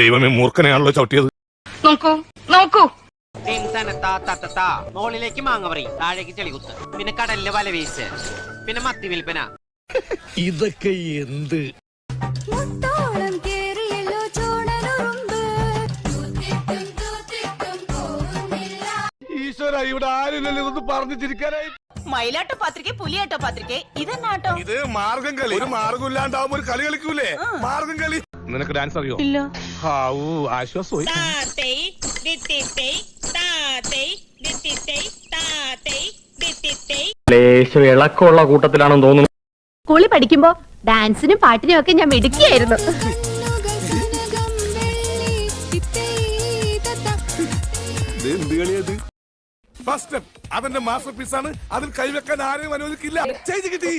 ദൈവമേ, മൂർഖനെയാണല്ലോ ചവിട്ടിയത്. നോക്കൂ നോക്കൂ. മോളിലേക്ക് മാങ്ങ പറയും, താഴേക്ക് ചെളികുത്ത്, പിന്നെ കടലിലെ വല വീശ്, പിന്നെ മത്തി വിൽപ്പന. ഇതൊക്കെ എന്ത്? ഈശ്വര, ഇവിടെ ആരുമില്ലല്ലോ ഇതൊന്ന് പറഞ്ഞു ചിരിക്കാനായി. മയിലാട്ടോ പാത്രിക, പുലിയാട്ടോ പാത്രിക, ഇതെന്നാട്ടോ? ഇത് മാർഗം കളി. ഒരു മാർഗം ഇല്ലാണ്ടാവുമ്പോ ഒരു കളി കളിക്കൂലേ, മാർഗം കളി. നിനക്ക് ഡാൻസ് അറിയോ? ഇല്ല. ആശ്വാസമായി. ലേശം ഇളക്കമുള്ള കൂട്ടത്തിലാണെന്ന് തോന്നുന്നു. സ്കൂളിൽ പഠിക്കുമ്പോ ഡാൻസിനും പാട്ടിനും ഒക്കെ ഞാൻ മിടുക്കിയായിരുന്നു. ഫസ്റ്റ് സ്റ്റെപ്പ് അതെന്റെ മാസ്റ്റർ പീസ് ആണ്. അതിൽ കൈവെക്കാൻ ആരെയും അനുവദിക്കില്ല. ചെയ്ത് കിട്ടി.